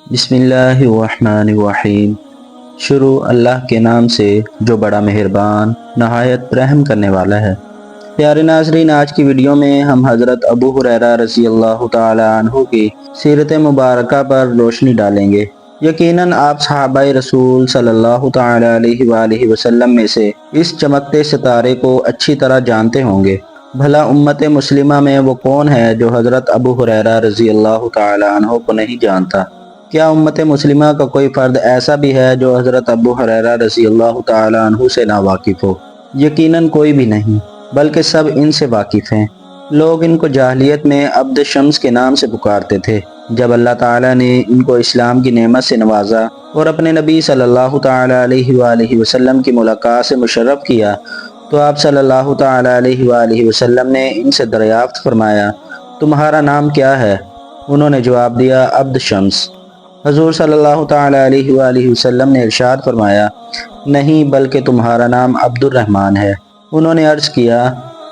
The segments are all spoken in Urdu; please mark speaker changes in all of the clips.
Speaker 1: بسم اللہ الرحمن الرحیم۔ شروع اللہ کے نام سے جو بڑا مہربان نہایت رحم کرنے والا ہے۔ پیارے ناظرین، آج کی ویڈیو میں ہم حضرت ابو ہریرہ رضی اللہ تعالی عنہ کی سیرت مبارکہ پر روشنی ڈالیں گے۔ یقیناً آپ صحابہ رسول صلی اللہ تعالی علیہ وآلہ وسلم میں سے اس چمکتے ستارے کو اچھی طرح جانتے ہوں گے۔ بھلا امت مسلمہ میں وہ کون ہے جو حضرت ابو ہریرہ رضی اللہ تعالی عنہ کو نہیں جانتا؟ کیا امت مسلمہ کا کوئی فرد ایسا بھی ہے جو حضرت ابو ہریرہ رضی اللہ تعالی عنہ سے ناواقف ہو؟ یقیناً کوئی بھی نہیں، بلکہ سب ان سے واقف ہیں۔ لوگ ان کو جاہلیت میں عبد شمس کے نام سے پکارتے تھے۔ جب اللہ تعالیٰ نے ان کو اسلام کی نعمت سے نوازا اور اپنے نبی صلی اللہ تعالی علیہ وآلہ وسلم کی ملاقات سے مشرف کیا تو آپ صلی اللہ تعالی علیہ وآلہ وسلم نے ان سے دریافت فرمایا، تمہارا نام کیا ہے؟ انہوں نے جواب دیا، عبد شمس۔ حضور صلی اللہ تعالی علیہ وآلہ وسلم نے ارشاد فرمایا، نہیں بلکہ تمہارا نام عبد الرحمن ہے۔ انہوں نے عرض کیا،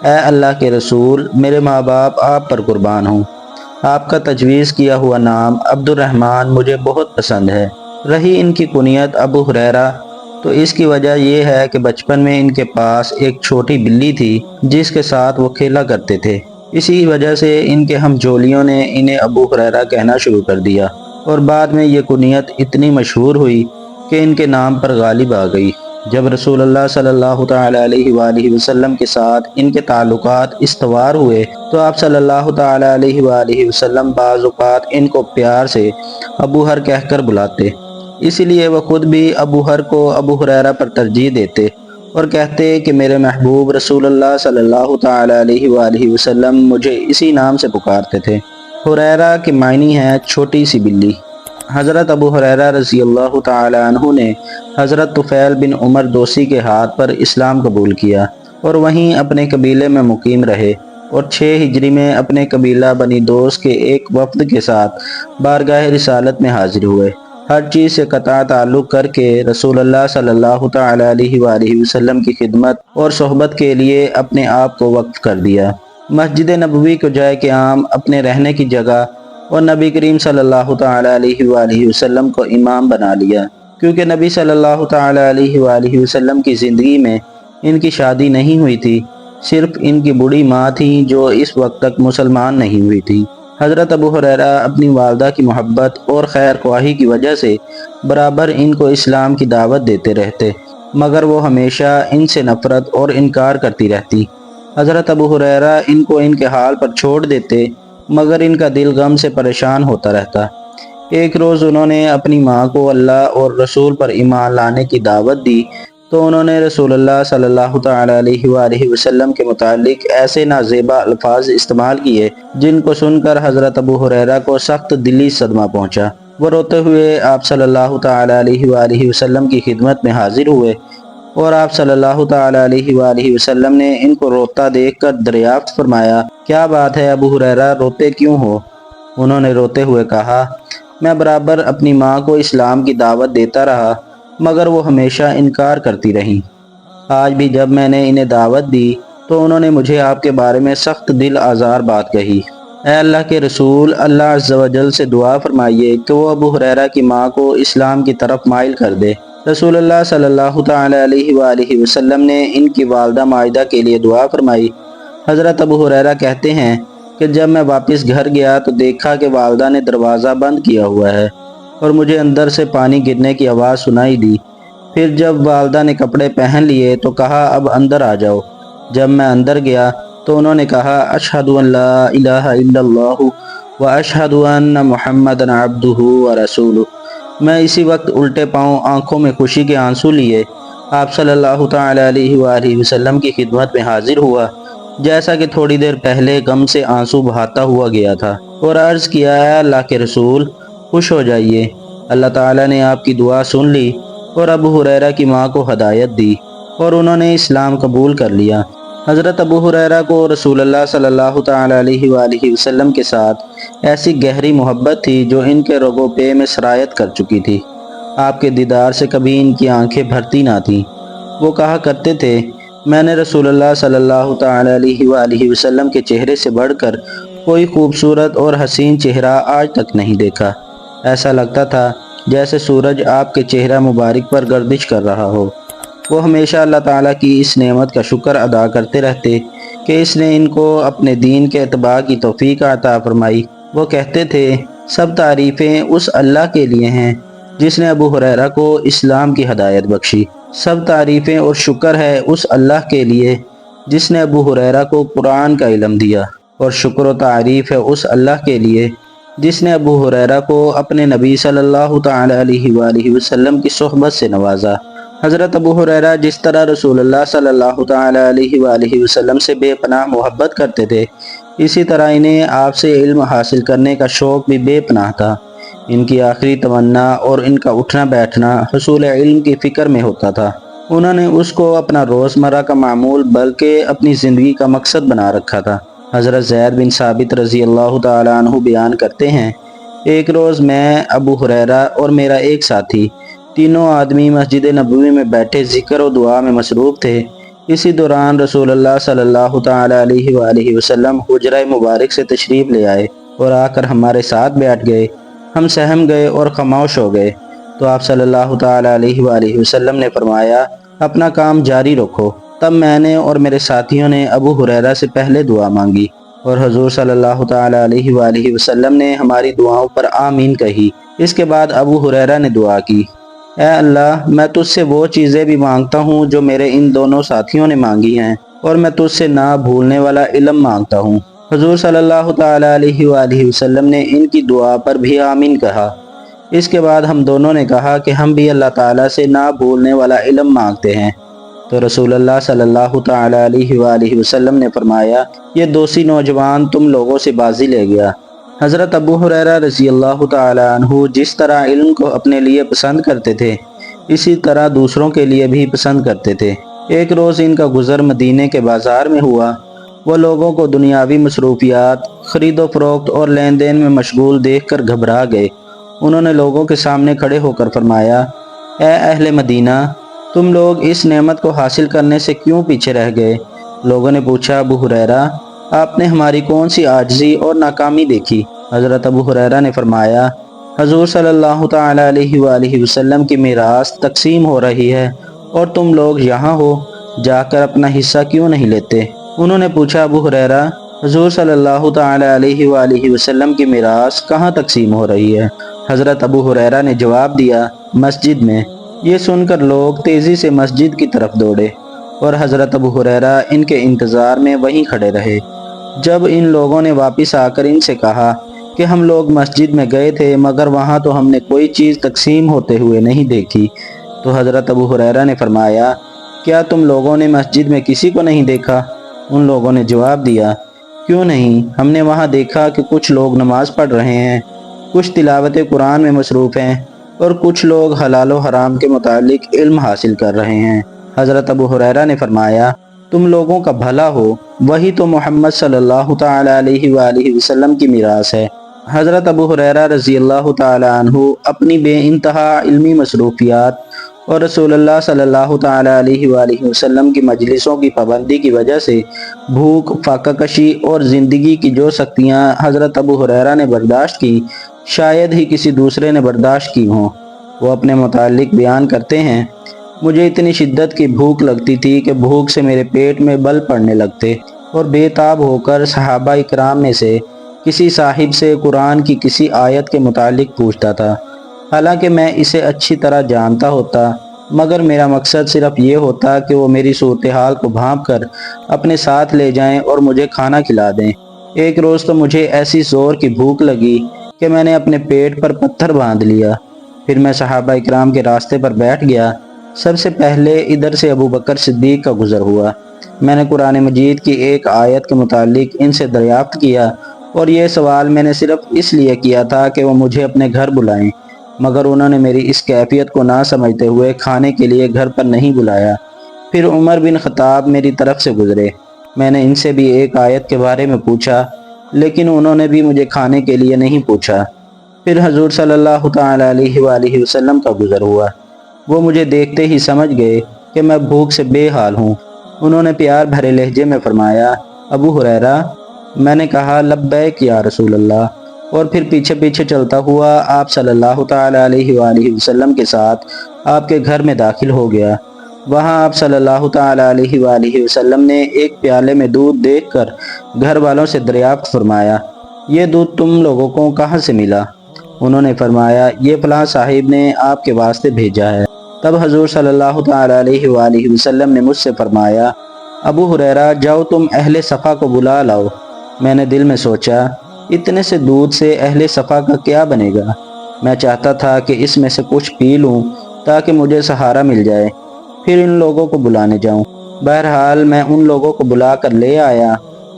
Speaker 1: اے اللہ کے رسول، میرے ماں باپ آپ پر قربان ہوں، آپ کا تجویز کیا ہوا نام عبد الرحمن مجھے بہت پسند ہے۔ رہی ان کی کنیت ابو ہریرہ، تو اس کی وجہ یہ ہے کہ بچپن میں ان کے پاس ایک چھوٹی بلی تھی جس کے ساتھ وہ کھیلا کرتے تھے۔ اسی وجہ سے ان کے ہم جولیوں نے انہیں ابو ہریرہ کہنا شروع کر دیا، اور بعد میں یہ کنیت اتنی مشہور ہوئی کہ ان کے نام پر غالب آ گئی۔ جب رسول اللہ صلی اللہ تعالی علیہ وآلہ وسلم کے ساتھ ان کے تعلقات استوار ہوئے تو آپ صلی اللہ تعالی علیہ وآلہ وسلم بعض اوقات ان کو پیار سے ابو ہر کہہ کر بلاتے، اسی لیے وہ خود بھی ابو ہر کو ابو ہریرہ پر ترجیح دیتے اور کہتے کہ میرے محبوب رسول اللہ صلی اللہ تعالی علیہ وآلہ وسلم مجھے اسی نام سے پکارتے تھے۔ ہریرہ کے معنی ہے چھوٹی سی بلی۔ حضرت ابو ہریرہ رضی اللہ تعالی عنہ نے حضرت طفیل بن عمر دوسی کے ہاتھ پر اسلام قبول کیا اور وہیں اپنے قبیلے میں مقیم رہے، اور 6 ہجری میں اپنے قبیلہ بنی دوس کے ایک وفد کے ساتھ بارگاہ رسالت میں حاضر ہوئے۔ ہر چیز سے قطع تعلق کر کے رسول اللہ صلی اللہ تعالی علیہ وآلہ وسلم کی خدمت اور صحبت کے لیے اپنے آپ کو وقف کر دیا۔ مسجد نبوی کو جائے قیام اپنے رہنے کی جگہ اور نبی کریم صلی اللہ تعالی علیہ وآلہ وسلم کو امام بنا لیا، کیونکہ نبی صلی اللہ تعالی علیہ وآلہ وسلم کی زندگی میں ان کی شادی نہیں ہوئی تھی، صرف ان کی بوڑھی ماں تھی جو اس وقت تک مسلمان نہیں ہوئی تھی۔ حضرت ابو ہریرہ اپنی والدہ کی محبت اور خیر خواہی کی وجہ سے برابر ان کو اسلام کی دعوت دیتے رہتے، مگر وہ ہمیشہ ان سے نفرت اور انکار کرتی رہتی۔ حضرت ابو ہریرہ ان کو ان کے حال پر چھوڑ دیتے، مگر ان کا دل غم سے پریشان ہوتا رہتا۔ ایک روز انہوں نے اپنی ماں کو اللہ اور رسول پر ایمان لانے کی دعوت دی تو انہوں نے رسول اللہ صلی اللہ تعالی علیہ وآلہ وسلم کے متعلق ایسے نازیبا الفاظ استعمال کیے جن کو سن کر حضرت ابو ہریرہ کو سخت دلی صدمہ پہنچا۔ وہ روتے ہوئے آپ صلی اللہ تعالی علیہ وآلہ وسلم کی خدمت میں حاضر ہوئے، اور آپ صلی اللہ تعالی علیہ وآلہ وسلم نے ان کو روتا دیکھ کر دریافت فرمایا، کیا بات ہے ابو ہریرہ، روتے کیوں ہو؟ انہوں نے روتے ہوئے کہا، میں برابر اپنی ماں کو اسلام کی دعوت دیتا رہا، مگر وہ ہمیشہ انکار کرتی رہیں۔ آج بھی جب میں نے انہیں دعوت دی تو انہوں نے مجھے آپ کے بارے میں سخت دل آزار بات کہی۔ اے اللہ کے رسول، اللہ عز و جل سے دعا فرمائیے کہ وہ ابو ہریرہ کی ماں کو اسلام کی طرف مائل کر دے۔ رسول اللہ صلی اللہ تعالی علیہ وآلہ وسلم نے ان کی والدہ ماجدہ کے لیے دعا فرمائی۔ حضرت ابو ہریرہ کہتے ہیں کہ جب میں واپس گھر گیا تو دیکھا کہ والدہ نے دروازہ بند کیا ہوا ہے اور مجھے اندر سے پانی گرنے کی آواز سنائی دی۔ پھر جب والدہ نے کپڑے پہن لیے تو کہا، اب اندر آ جاؤ۔ جب میں اندر گیا تو انہوں نے کہا، اشہد ان لا الہ الا اللہ و اشہد ان محمدًا عبدہ و رسولہ۔ میں اسی وقت الٹے پاؤں آنکھوں میں خوشی کے آنسو لیے آپ صلی اللہ تعالی علیہ وآلہ وسلم کی خدمت میں حاضر ہوا، جیسا کہ تھوڑی دیر پہلے غم سے آنسو بہاتا ہوا گیا تھا، اور عرض کیا، اے اللہ کے رسول، خوش ہو جائیے، اللہ تعالیٰ نے آپ کی دعا سن لی اور ابو ہریرہ کی ماں کو ہدایت دی اور انہوں نے اسلام قبول کر لیا۔ حضرت ابو ہریرہ کو رسول اللہ صلی اللہ تعالی علیہ وآلہ وسلم کے ساتھ ایسی گہری محبت تھی جو ان کے رگوں پہ میں سرایت کر چکی تھی۔ آپ کے دیدار سے کبھی ان کی آنکھیں بھرتی نہ تھیں۔ وہ کہا کرتے تھے، میں نے رسول اللہ صلی اللہ تعالی علیہ وآلہ وسلم کے چہرے سے بڑھ کر کوئی خوبصورت اور حسین چہرہ آج تک نہیں دیکھا۔ ایسا لگتا تھا جیسے سورج آپ کے چہرہ مبارک پر گردش کر رہا ہو۔ وہ ہمیشہ اللہ تعالیٰ کی اس نعمت کا شکر ادا کرتے رہتے کہ اس نے ان کو اپنے دین کے اتباع کی توفیق عطا فرمائی۔ وہ کہتے تھے، سب تعریفیں اس اللہ کے لیے ہیں جس نے ابو ہریرہ کو اسلام کی ہدایت بخشی۔ سب تعریفیں اور شکر ہے اس اللہ کے لیے جس نے ابو ہریرہ کو قرآن کا علم دیا، اور شکر و تعریف ہے اس اللہ کے لیے جس نے ابو ہریرہ کو اپنے نبی صلی اللہ تعالی علیہ وآلہ وسلم کی صحبت سے نوازا۔ حضرت ابو ہریرہ جس طرح رسول اللہ صلی اللہ تعالی علیہ وآلہ وسلم سے بے پناہ محبت کرتے تھے، اسی طرح انہیں آپ سے علم حاصل کرنے کا شوق بھی بے پناہ تھا۔ ان کی آخری تمنا اور ان کا اٹھنا بیٹھنا حصول علم کی فکر میں ہوتا تھا۔ انہوں نے اس کو اپنا روزمرہ کا معمول بلکہ اپنی زندگی کا مقصد بنا رکھا تھا۔ حضرت زید بن ثابت رضی اللہ تعالیٰ عنہ بیان کرتے ہیں، ایک روز میں، ابو ہریرہ اور میرا ایک ساتھی، تینوں آدمی مسجد نبوی میں بیٹھے ذکر و دعا میں مصروف تھے۔ اسی دوران رسول اللہ صلی اللہ تعالی علیہ وآلہ وسلم حجرہ مبارک سے تشریف لے آئے اور آ کر ہمارے ساتھ بیٹھ گئے۔ ہم سہم گئے اور خاموش ہو گئے تو آپ صلی اللہ تعالی علیہ وآلہ وسلم نے فرمایا، اپنا کام جاری رکھو۔ تب میں نے اور میرے ساتھیوں نے ابو ہریرہ سے پہلے دعا مانگی اور حضور صلی اللہ تعالی علیہ وآلہ وسلم نے ہماری دعاؤں پر آمین کہی۔ اس کے بعد ابو ہریرہ نے دعا کی، اے اللہ، میں تجھ سے وہ چیزیں بھی مانگتا ہوں جو میرے ان دونوں ساتھیوں نے مانگی ہیں، اور میں تجھ سے نہ بھولنے والا علم مانگتا ہوں۔ حضور صلی اللہ تعالی علیہ وآلہ وسلم نے ان کی دعا پر بھی آمین کہا۔ اس کے بعد ہم دونوں نے کہا کہ ہم بھی اللہ تعالیٰ سے نہ بھولنے والا علم مانگتے ہیں۔ تو رسول اللہ صلی اللہ تعالی علیہ وآلہ وسلم نے فرمایا، یہ دوسی نوجوان تم لوگوں سے بازی لے گیا۔ حضرت ابو ہریرہ رضی اللہ تعالی عنہ جس طرح علم کو اپنے لیے پسند کرتے تھے، اسی طرح دوسروں کے لیے بھی پسند کرتے تھے۔ ایک روز ان کا گزر مدینے کے بازار میں ہوا۔ وہ لوگوں کو دنیاوی مصروفیات، خرید و فروخت اور لین دین میں مشغول دیکھ کر گھبرا گئے۔ انہوں نے لوگوں کے سامنے کھڑے ہو کر فرمایا، اے اہل مدینہ، تم لوگ اس نعمت کو حاصل کرنے سے کیوں پیچھے رہ گئے؟ لوگوں نے پوچھا، ابو ہریرہ، آپ نے ہماری کون سی عاجزی اور ناکامی دیکھی؟ حضرت ابو ہریرہ نے فرمایا، حضور صلی اللہ تعالی علیہ وآلہ وسلم کی میراث تقسیم ہو رہی ہے اور تم لوگ یہاں ہو، جا کر اپنا حصہ کیوں نہیں لیتے؟ انہوں نے پوچھا، ابو ہریرہ، حضور صلی اللہ تعالی علیہ وآلہ وسلم کی میراث کہاں تقسیم ہو رہی ہے؟ حضرت ابو ہریرہ نے جواب دیا، مسجد میں۔ یہ سن کر لوگ تیزی سے مسجد کی طرف دوڑے اور حضرت ابو ہریرہ ان کے انتظار میں وہیں کھڑے رہے۔ جب ان لوگوں نے واپس آ کر ان سے کہا کہ ہم لوگ مسجد میں گئے تھے مگر وہاں تو ہم نے کوئی چیز تقسیم ہوتے ہوئے نہیں دیکھی، تو حضرت ابو ہریرہ نے فرمایا، کیا تم لوگوں نے مسجد میں کسی کو نہیں دیکھا؟ ان لوگوں نے جواب دیا، کیوں نہیں، ہم نے وہاں دیکھا کہ کچھ لوگ نماز پڑھ رہے ہیں، کچھ تلاوت قرآن میں مصروف ہیں اور کچھ لوگ حلال و حرام کے متعلق علم حاصل کر رہے ہیں۔ حضرت ابو ہریرہ نے فرمایا، تم لوگوں کا بھلا ہو، وہی تو محمد صلی اللہ تعالی علیہ وآلہ وسلم کی میراث ہے۔ حضرت ابو ہریرہ رضی اللہ تعالی عنہ اپنی بے انتہا علمی مصروفیات اور رسول اللہ صلی اللہ تعالی علیہ وآلہ وسلم کی مجلسوں کی پابندی کی وجہ سے بھوک، فاقہ کشی اور زندگی کی جو سختیاں حضرت ابو ہریرہ نے برداشت کی، شاید ہی کسی دوسرے نے برداشت کی ہوں۔ وہ اپنے متعلق بیان کرتے ہیں، مجھے اتنی شدت کی بھوک لگتی تھی کہ بھوک سے میرے پیٹ میں بل پڑنے لگتے، اور بے تاب ہو کر صحابہ اکرام میں سے کسی صاحب سے قرآن کی کسی آیت کے متعلق پوچھتا تھا، حالانکہ میں اسے اچھی طرح جانتا ہوتا، مگر میرا مقصد صرف یہ ہوتا کہ وہ میری صورتحال کو بھانپ کر اپنے ساتھ لے جائیں اور مجھے کھانا کھلا دیں۔ ایک روز تو مجھے ایسی زور کی بھوک لگی کہ میں نے اپنے پیٹ پر پتھر باندھ لیا۔ پھر میں صحابہ اکرام کے راستے پر بیٹھ گیا۔ سب سے پہلے ادھر سے ابو بکر صدیق کا گزر ہوا۔ میں نے قرآن مجید کی ایک آیت کے متعلق ان سے دریافت کیا، اور یہ سوال میں نے صرف اس لیے کیا تھا کہ وہ مجھے اپنے گھر بلائیں، مگر انہوں نے میری اس کیفیت کو نہ سمجھتے ہوئے کھانے کے لیے گھر پر نہیں بلایا۔ پھر عمر بن خطاب میری طرف سے گزرے۔ میں نے ان سے بھی ایک آیت کے بارے میں پوچھا، لیکن انہوں نے بھی مجھے کھانے کے لیے نہیں پوچھا۔ پھر حضور صلی اللہ تعالی علیہ وآلہ وسلم کا گزر ہوا۔ وہ مجھے دیکھتے ہی سمجھ گئے کہ میں بھوک سے بے حال ہوں۔ انہوں نے پیار بھرے لہجے میں فرمایا، ابو ہریرہ؟ میں نے کہا، لبیک یا رسول اللہ۔ اور پھر پیچھے پیچھے چلتا ہوا آپ صلی اللہ تعالیٰ علیہ وآلہ وسلم کے ساتھ آپ کے گھر میں داخل ہو گیا۔ وہاں آپ صلی اللہ تعالیٰ علیہ وآلہ وسلم نے ایک پیالے میں دودھ دیکھ کر گھر والوں سے دریافت فرمایا، یہ دودھ تم لوگوں کو کہاں سے ملا؟ انہوں نے فرمایا، یہ فلاں صاحب نے آپ کے واسطے بھیجا ہے۔ تب حضور صلی اللہ تعالیٰ علیہ وآلہ وسلم نے مجھ سے فرمایا، ابو ہریرہ جاؤ تم اہل صفا کو بلا لاؤ۔ میں نے دل میں سوچا، اتنے سے دودھ سے اہل صفا کا کیا بنے گا؟ میں چاہتا تھا کہ اس میں سے کچھ پی لوں تاکہ مجھے سہارا مل جائے، پھر ان لوگوں کو بلانے جاؤں۔ بہرحال میں ان لوگوں کو بلا کر لے آیا۔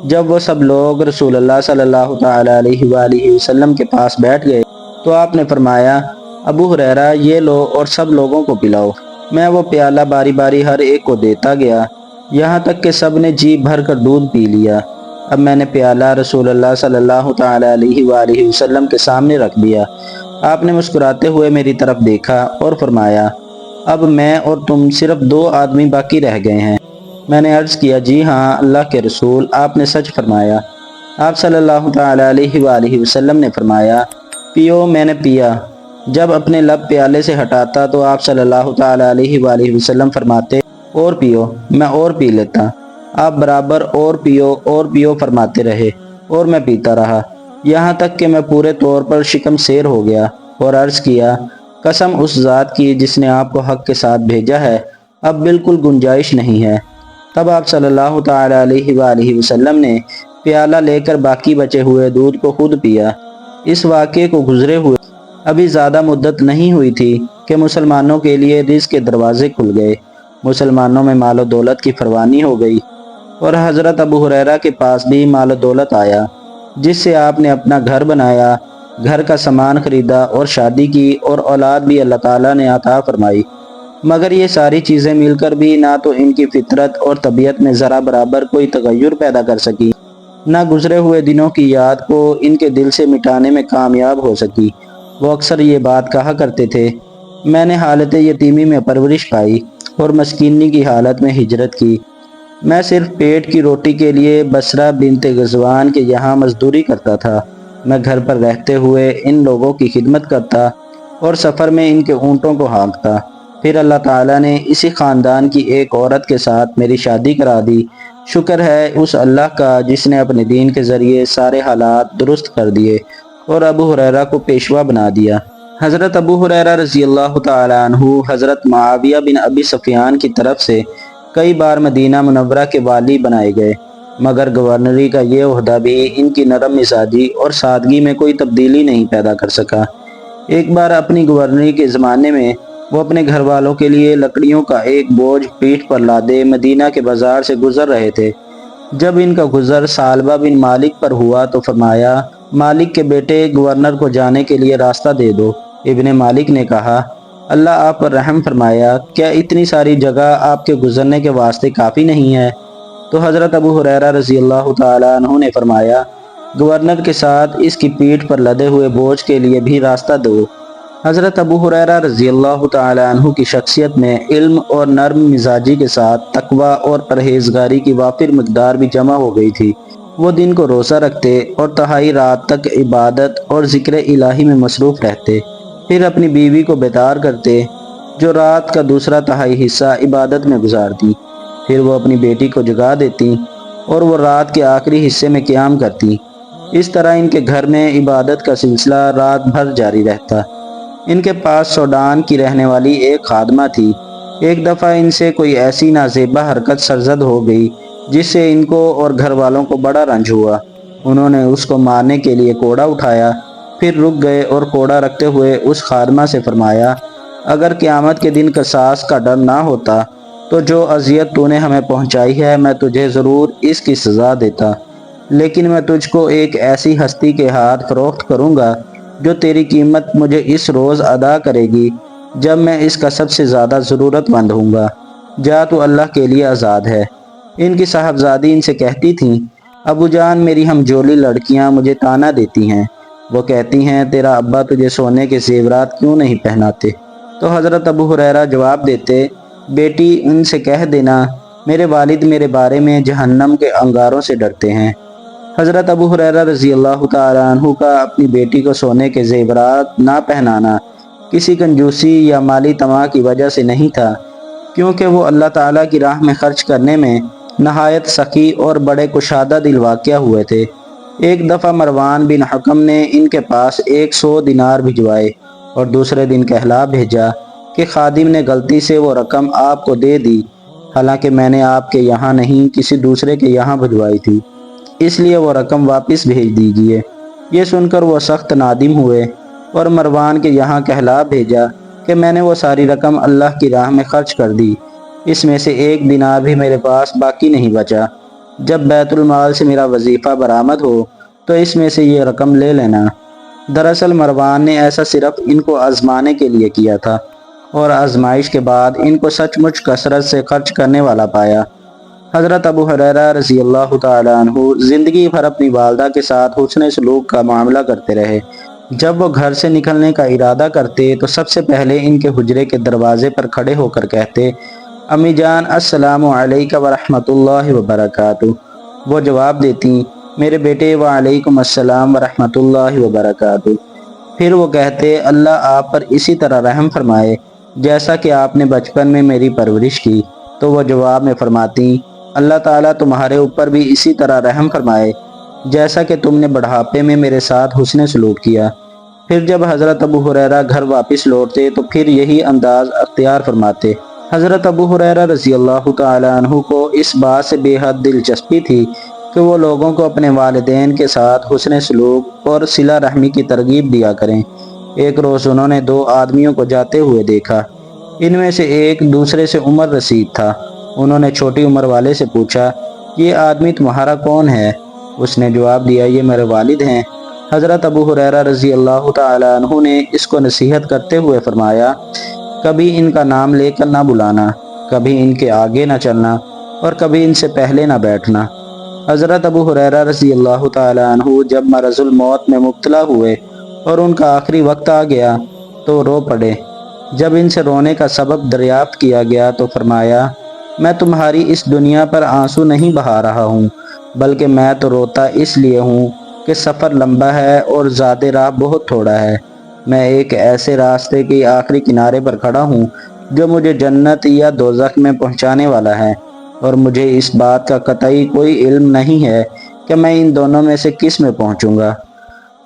Speaker 1: جب وہ سب لوگ رسول اللہ صلی اللہ تعالیٰ علیہ وآلہ وسلم کے پاس بیٹھ گئے تو آپ نے فرمایا، ابو ہریرہ یہ لو اور سب لوگوں کو پلاؤ۔ میں وہ پیالہ باری باری ہر ایک کو دیتا گیا، یہاں تک کہ سب نے جی بھر کر دودھ پی لیا۔ اب میں نے پیالہ رسول اللہ صلی اللہ تعالیٰ علیہ وآلہ وسلم کے سامنے رکھ دیا۔ آپ نے مسکراتے ہوئے میری طرف دیکھا اور فرمایا، اب میں اور تم صرف 2 آدمی باقی رہ گئے ہیں۔ میں نے عرض کیا، جی ہاں اللہ کے رسول، آپ نے سچ فرمایا۔ آپ صلی اللہ تعالیٰ علیہ وآلہ وسلم نے فرمایا، پیو۔ میں نے پیا۔ جب اپنے لب پیالے سے ہٹاتا تو آپ صلی اللہ تعالیٰ علیہ وآلہ وسلم فرماتے، اور پیو۔ میں اور پی لیتا۔ آپ برابر اور پیو فرماتے رہے اور میں پیتا رہا، یہاں تک کہ میں پورے طور پر شکم سیر ہو گیا اور عرض کیا، قسم اس ذات کی جس نے آپ کو حق کے ساتھ بھیجا ہے، اب بالکل گنجائش نہیں ہے۔ تب آپ صلی اللہ تعالیٰ علیہ وآلہ وسلم نے پیالہ لے کر باقی بچے ہوئے دودھ کو خود پیا۔ اس واقعے کو گزرے ہوئے ابھی زیادہ مدت نہیں ہوئی تھی کہ مسلمانوں کے لیے رزق کے دروازے کھل گئے، مسلمانوں میں مال و دولت کی فراوانی ہو گئی، اور حضرت ابو ہریرہ کے پاس بھی مال و دولت آیا، جس سے آپ نے اپنا گھر بنایا، گھر کا سامان خریدا اور شادی کی، اور اولاد بھی اللہ تعالیٰ نے عطا فرمائی۔ مگر یہ ساری چیزیں مل کر بھی نہ تو ان کی فطرت اور طبیعت میں ذرا برابر کوئی تغیر پیدا کر سکی، نہ گزرے ہوئے دنوں کی یاد کو ان کے دل سے مٹانے میں کامیاب ہو سکی۔ وہ اکثر یہ بات کہا کرتے تھے، میں نے حالت یتیمی میں پرورش پائی اور مسکینی کی حالت میں ہجرت کی۔ میں صرف پیٹ کی روٹی کے لیے بصرہ بنت غزوان کے یہاں مزدوری کرتا تھا۔ میں گھر پر رہتے ہوئے ان لوگوں کی خدمت کرتا اور سفر میں ان کے اونٹوں کو ہانکتا۔ پھر اللہ تعالیٰ نے اسی خاندان کی ایک عورت کے ساتھ میری شادی کرا دی۔ شکر ہے اس اللہ کا جس نے اپنے دین کے ذریعے سارے حالات درست کر دیے اور ابو ہریرہ کو پیشوا بنا دیا۔ حضرت ابو ہریرہ رضی اللہ تعالیٰ عنہ حضرت معاویہ بن ابی سفیان کی طرف سے کئی بار مدینہ منورہ کے والی بنائے گئے، مگر گورنری کا یہ عہدہ بھی ان کی نرم مزاجی اور سادگی میں کوئی تبدیلی نہیں پیدا کر سکا۔ ایک بار اپنی گورنری کے زمانے میں وہ اپنے گھر والوں کے لیے لکڑیوں کا ایک بوجھ پیٹھ پر لادے مدینہ کے بازار سے گزر رہے تھے۔ جب ان کا گزر ثعلبہ بن مالک پر ہوا تو فرمایا، مالک کے بیٹے، گورنر کو جانے کے لیے راستہ دے دو۔ ابن مالک نے کہا، اللہ آپ پر رحم فرمایا، کیا اتنی ساری جگہ آپ کے گزرنے کے واسطے کافی نہیں ہے؟ تو حضرت ابو ہریرہ رضی اللہ تعالیٰ عنہ نے فرمایا، گورنر کے ساتھ اس کی پیٹھ پر لدے ہوئے بوجھ کے لیے بھی راستہ دو۔ حضرت ابو ہریرہ رضی اللہ تعالیٰ عنہ کی شخصیت میں علم اور نرم مزاجی کے ساتھ تقوی اور پرہیزگاری کی وافر مقدار بھی جمع ہو گئی تھی۔ وہ دن کو روزہ رکھتے اور تہائی رات تک عبادت اور ذکر الہی میں مصروف رہتے، پھر اپنی بیوی کو بیدار کرتے جو رات کا دوسرا تہائی حصہ عبادت میں گزارتی، پھر وہ اپنی بیٹی کو جگا دیتی اور وہ رات کے آخری حصے میں قیام کرتی۔ اس طرح ان کے گھر میں عبادت کا سلسلہ رات بھر جاری رہتا۔ ان کے پاس سوڈان کی رہنے والی ایک خادمہ تھی۔ ایک دفعہ ان سے کوئی ایسی نازیبہ حرکت سرزد ہو گئی جس سے ان کو اور گھر والوں کو بڑا رنج ہوا۔ انہوں نے اس کو مارنے کے لیے کوڑا اٹھایا، پھر رک گئے اور کوڑا رکھتے ہوئے اس خادمہ سے فرمایا، اگر قیامت کے دن قصاص کا ڈر نہ ہوتا تو جو اذیت تو نے ہمیں پہنچائی ہے میں تجھے ضرور اس کی سزا دیتا، لیکن میں تجھ کو ایک ایسی ہستی کے ہاتھ فروخت کروں گا جو تیری قیمت مجھے اس روز ادا کرے گی جب میں اس کا سب سے زیادہ ضرورت مند ہوں گا۔ جا تو اللہ کے لیے آزاد ہے۔ ان کی صاحبزادی ان سے کہتی تھیں، ابو جان، میری ہم جولی لڑکیاں مجھے تانا دیتی ہیں، وہ کہتی ہیں تیرا ابا تجھے سونے کے زیورات کیوں نہیں پہناتے؟ تو حضرت ابو ہریرہ جواب دیتے، بیٹی ان سے کہہ دینا میرے والد میرے بارے میں جہنم کے انگاروں سے ڈرتے ہیں۔ حضرت ابو ہریرہ رضی اللہ تعالیٰ عنہ کا اپنی بیٹی کو سونے کے زیورات نہ پہنانا کسی کنجوسی یا مالی طمع کی وجہ سے نہیں تھا، کیونکہ وہ اللہ تعالیٰ کی راہ میں خرچ کرنے میں نہایت سخی اور بڑے کشادہ دل واقع ہوئے تھے۔ ایک دفعہ مروان بن حکم نے ان کے پاس 100 دینار بھجوائے اور دوسرے دن کہلا بھیجا کہ خادم نے غلطی سے وہ رقم آپ کو دے دی، حالانکہ میں نے آپ کے یہاں نہیں کسی دوسرے کے یہاں بھجوائی تھی، اس لیے وہ رقم واپس بھیج دیجیے۔ یہ سن کر وہ سخت نادم ہوئے اور مروان کے یہاں کہلا بھیجا کہ میں نے وہ ساری رقم اللہ کی راہ میں خرچ کر دی، اس میں سے 1 دینار بھی میرے پاس باقی نہیں بچا۔ جب بیت المال سے میرا وظیفہ برآمد ہو تو اس میں سے یہ رقم لے لینا۔ دراصل مروان نے ایسا صرف ان کو آزمانے کے لیے کیا تھا، اور آزمائش کے بعد ان کو سچ مچ کثرت سے خرچ کرنے والا پایا۔ حضرت ابو ہریرہ رضی اللہ تعالیٰ عنہ زندگی بھر اپنی والدہ کے ساتھ حسن سلوک کا معاملہ کرتے رہے۔ جب وہ گھر سے نکلنے کا ارادہ کرتے تو سب سے پہلے ان کے حجرے کے دروازے پر کھڑے ہو کر کہتے، امی جان السلام علیکم ورحمۃ اللہ وبرکاتہ۔ وہ جواب دیتی، میرے بیٹے وعلیکم السلام ورحمۃ اللہ وبرکاتہ۔ پھر وہ کہتے، اللہ آپ پر اسی طرح رحم فرمائے جیسا کہ آپ نے بچپن میں میری پرورش کی۔ تو وہ جواب میں فرماتی، اللہ تعالیٰ تمہارے اوپر بھی اسی طرح رحم فرمائے جیسا کہ تم نے بڑھاپے میں میرے ساتھ حسن سلوک کیا۔ پھر جب حضرت ابو ہریرہ گھر واپس لوٹتے تو پھر یہی انداز اختیار فرماتے۔ حضرت ابو ہریرہ رضی اللہ تعالیٰ عنہ کو اس بات سے بے حد دلچسپی تھی کہ وہ لوگوں کو اپنے والدین کے ساتھ حسن سلوک اور صلہ رحمی کی ترغیب دیا کریں۔ ایک روز انہوں نے 2 آدمیوں کو جاتے ہوئے دیکھا۔ ان میں سے ایک دوسرے سے عمر رسید تھا۔ انہوں نے چھوٹی عمر والے سے پوچھا، یہ آدمی تمہارا کون ہے؟ اس نے جواب دیا، یہ میرے والد ہیں۔ حضرت ابو ہریرہ رضی اللہ تعالیٰ عنہ نے اس کو نصیحت کرتے ہوئے فرمایا، کبھی ان کا نام لے کر نہ بلانا، کبھی ان کے آگے نہ چلنا اور کبھی ان سے پہلے نہ بیٹھنا۔ حضرت ابو ہریرہ رضی اللہ تعالیٰ عنہ جب مرض الموت میں مبتلا ہوئے اور ان کا آخری وقت آ گیا تو رو پڑے۔ جب ان سے رونے کا سبب دریافت کیا گیا تو فرمایا، میں تمہاری اس دنیا پر آنسو نہیں بہا رہا ہوں، بلکہ میں تو روتا اس لیے ہوں کہ سفر لمبا ہے اور زاد راہ بہت تھوڑا ہے۔ میں ایک ایسے راستے کے آخری کنارے پر کھڑا ہوں جو مجھے جنت یا دوزخ میں پہنچانے والا ہے، اور مجھے اس بات کا قطعی کوئی علم نہیں ہے کہ میں ان دونوں میں سے کس میں پہنچوں گا۔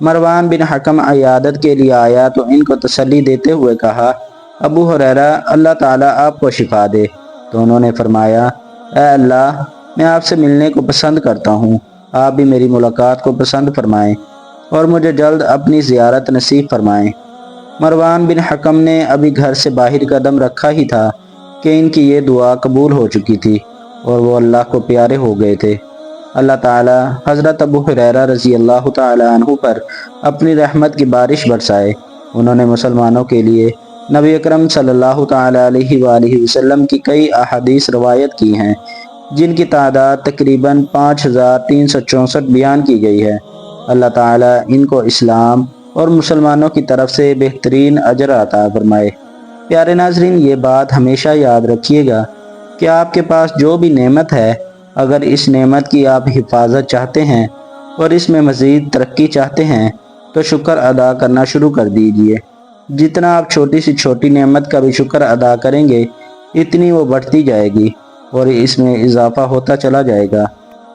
Speaker 1: مروان بن حکم عیادت کے لیے آیا تو ان کو تسلی دیتے ہوئے کہا، ابو ہریرہ اللہ تعالیٰ آپ کو شفا دے۔ تو انہوں نے فرمایا، اے اللہ، میں آپ سے ملنے کو پسند کرتا ہوں، آپ بھی میری ملاقات کو پسند فرمائیں اور مجھے جلد اپنی زیارت نصیب فرمائیں۔ مروان بن حکم نے ابھی گھر سے باہر قدم رکھا ہی تھا کہ ان کی یہ دعا قبول ہو چکی تھی اور وہ اللہ کو پیارے ہو گئے تھے۔ اللہ تعالیٰ حضرت ابو ہریرہ رضی اللہ تعالیٰ عنہ پر اپنی رحمت کی بارش برسائے۔ انہوں نے مسلمانوں کے لیے نبی اکرم صلی اللہ تعالیٰ علیہ وآلہ وسلم کی کئی احادیث روایت کی ہیں، جن کی تعداد تقریباً 5364 بیان کی گئی ہے۔ اللہ تعالیٰ ان کو اسلام اور مسلمانوں کی طرف سے بہترین اجر عطا فرمائے۔ پیارے ناظرین، یہ بات ہمیشہ یاد رکھیے گا کہ آپ کے پاس جو بھی نعمت ہے، اگر اس نعمت کی آپ حفاظت چاہتے ہیں اور اس میں مزید ترقی چاہتے ہیں تو شکر ادا کرنا شروع کر دیجئے۔ جتنا آپ چھوٹی سی چھوٹی نعمت کا بھی شکر ادا کریں گے، اتنی وہ بڑھتی جائے گی اور اس میں اضافہ ہوتا چلا جائے گا۔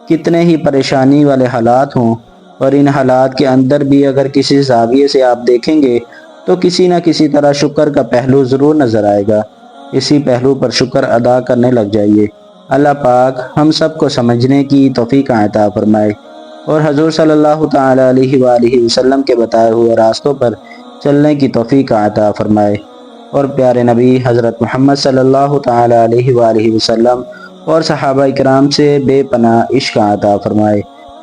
Speaker 1: کتنے ہی پریشانی والے حالات ہوں اور ان حالات کے اندر بھی اگر کسی زاویے سے آپ دیکھیں گے تو کسی نہ کسی طرح شکر کا پہلو ضرور نظر آئے گا۔ اسی پہلو پر شکر ادا کرنے لگ جائیے۔ اللہ پاک ہم سب کو سمجھنے کی توفیق عطا فرمائے اور حضور صلی اللہ تعالیٰ علیہ وآلہ وسلم کے بتائے ہوئے راستوں پر چلنے کی توفیق عطا فرمائے، اور پیارے نبی حضرت محمد صلی اللہ تعالیٰ علیہ وآلہ وسلم اور صحابہ کرام سے بے پناہ عشق عطا فرمائے۔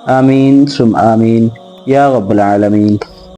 Speaker 1: آمین ثم آمین یا رب العالمین۔